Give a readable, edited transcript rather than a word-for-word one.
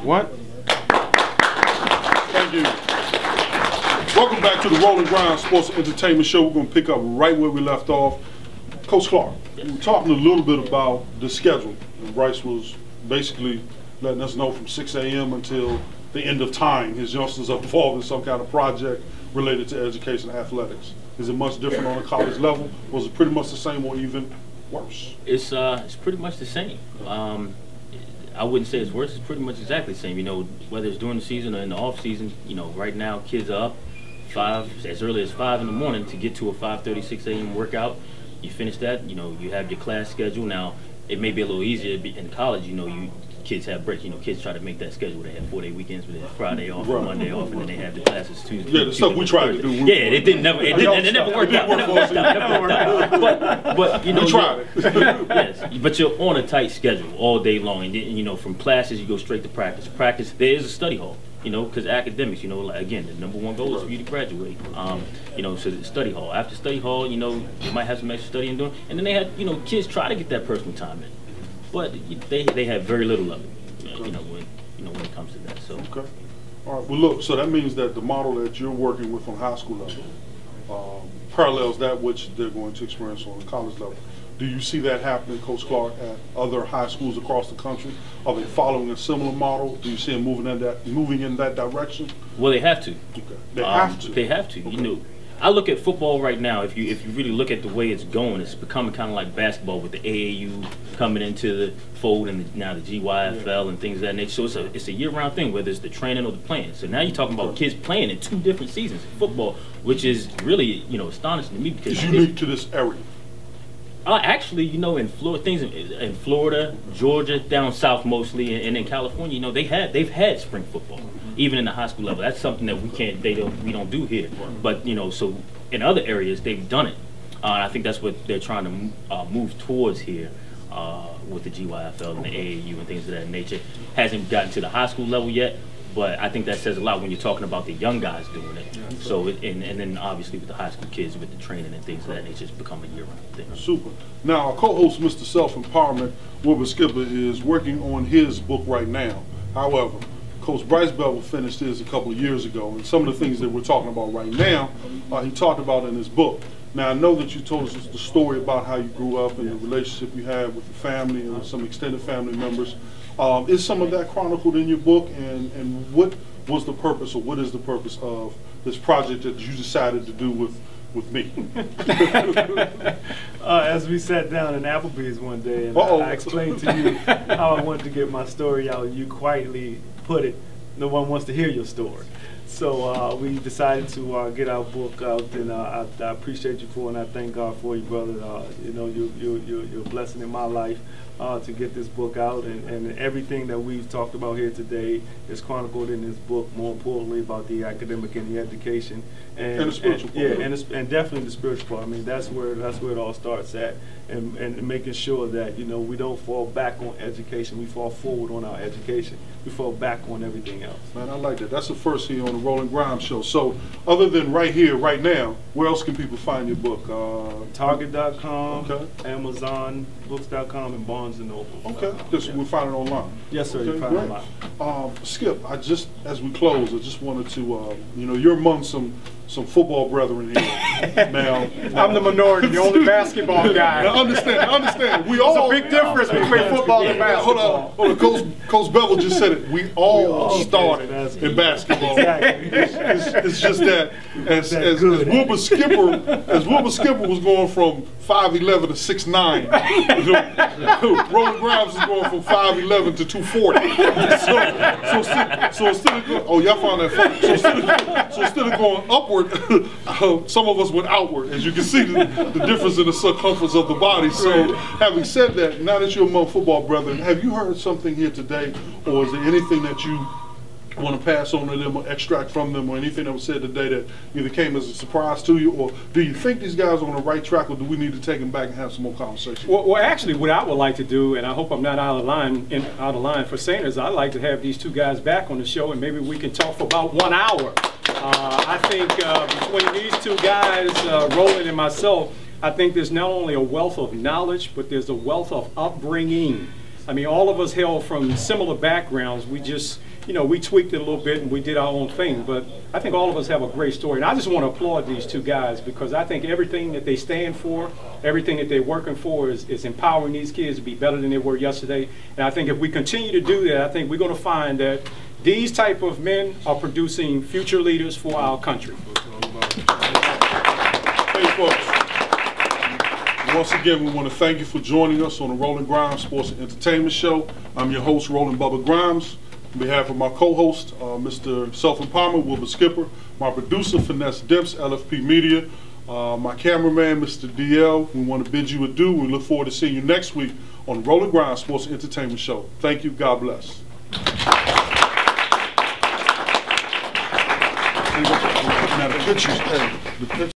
What? Thank you. Welcome back to the Rolling Grind Sports and Entertainment Show. We're going to pick up right where we left off. Coach Clark, we were talking a little bit about the schedule. And Bryce was basically letting us know from 6 a.m. until the end of time, his youngsters are involved in some kind of project related to education and athletics. Is it much different on a college level? Was it pretty much the same or even worse? It's pretty much the same. I wouldn't say it's worse. It's pretty much exactly the same. You know, whether it's during the season or in the off season. You know, right now kids are up as early as 5 in the morning to get to a 5:30, 6 a.m. workout. You finish that. You know, you have your class schedule. Now it may be a little easier in college. You know, kids have breaks. You know, kids try to make that schedule. They have 4-day weekends with Friday off, right, Monday off, and then they have the classes Tuesday. Yeah, the stuff we tried to do. Yeah, it never worked out. But you know, we tried it. Yes, but you're on a tight schedule all day long, and you know, from classes you go straight to practice. Practice, there is a study hall. You know, because academics, you know, like, again, the #1 goal is for you to graduate. You know, so the study hall. After study hall, you know, you might have some extra studying doing, and then they had, you know, kids try to get that personal time in, but they have very little of it. You know, when it comes to that. So. Okay. All right. Well, look. So that means that the model that you're working with on high school level parallels that which they're going to experience on the college level. Do you see that happening, Coach Clark, at other high schools across the country? Are they following a similar model? Do you see them moving in that direction? Well, they have to. Okay. They have to. They have to. Okay. You know, I look at football right now. If you really look at the way it's going, it's becoming kind of like basketball with the AAU coming into the fold, and now the GYFL and things of that nature. So it's a year-round thing, whether it's the training or the playing. So now you're talking about kids playing in 2 different seasons of football, which is really, you know, astonishing to me because it's unique to this area. Actually, you know, in Florida, Georgia, down south mostly, and in California, you know, they've had spring football, even in the high school level. That's something that we don't do here. But you know, so in other areas they've done it. I think that's what they're trying to move towards here with the GYFL and the AAU and things of that nature. Hasn't gotten to the high school level yet. But I think that says a lot when you're talking about the young guys doing it. Yeah, so, and then obviously with the high school kids, with the training and things of that nature, it's become a year-round thing. Super. Now, our co-host, Mr. Self-Empowerment, Wilbur Skipper, is working on his book right now. However, Coach Bryce Bevel finished his a couple of years ago, and some of the things that we're talking about right now, he talked about in his book. Now, I know that you told us the story about how you grew up and the relationship you had with the family and some extended family members. Is some of that chronicled in your book, and what was the purpose, or what is the purpose of this project that you decided to do with me? As we sat down in Applebee's one day, and I explained to you how I wanted to get my story out, you quietly put it, no one wants to hear your story. So we decided to get our book out, and I appreciate you for it, and I thank God for you, brother. You know, you're a blessing in my life to get this book out, and everything that we've talked about here today is chronicled in this book. More importantly, about the academic and the education, and the spiritual part. Yeah, and definitely the spiritual part. I mean, that's where it all starts at, and making sure that, you know, we don't fall back on education. We fall forward on our education. We fall back on everything else. Man, I like that. That's the first here on the Rolling Grind Show. So, other than right here, right now, where else can people find your book? Target.com, okay. AmazonBooks.com, and Barnes & Noble. Okay, we find it online. Yes, sir. Okay, you find it online. Skip, as we close, I just wanted to, you know, you're among some football brethren here. now, I'm the minority, the only basketball guy. Now understand. We all. There's a big difference between football and basketball. Hold on. Coach Bevel just said it. We all started in basketball. Exactly. It's just that as Wilbur Skipper was going from 5'11" to 6'9", you know, Rolling Grimes is going from 5'11" to 240. So instead of going, oh, y'all found that funny. So instead of going upward, some of us went outward. As you can see, the difference in the circumference of the body. So, having said that, now that you're among football brethren, have you heard something here today, or is there anything that you want to pass on to them or extract from them, or anything that was said today that either came as a surprise to you, or do you think these guys are on the right track, or do we need to take them back and have some more conversation? Well, actually, what I would like to do, and I hope I'm not out of line for saying this, I'd like to have these two guys back on the show, and maybe we can talk for about 1 hour. I think between these two guys, Roland and myself, I think there's not only a wealth of knowledge, but there's a wealth of upbringing I mean, all of us hail from similar backgrounds. We just, you know, we tweaked it a little bit and we did our own thing. But I think all of us have a great story. And I just want to applaud these two guys because I think everything that they stand for, everything that they're working for is empowering these kids to be better than they were yesterday. And I think if we continue to do that, I think we're going to find that these type of men are producing future leaders for our country. Hey, folks. Once again, we want to thank you for joining us on the Roland Grimes Sports and Entertainment Show. I'm your host, Roland Bubba Grimes. On behalf of my co-host, Mr. Selfin Palmer, Wilbur Skipper, my producer, Finesse Demps, LFP Media, my cameraman, Mr. DL, we want to bid you adieu. We look forward to seeing you next week on the Roland Grimes Sports and Entertainment Show. Thank you. God bless. Now the pictures,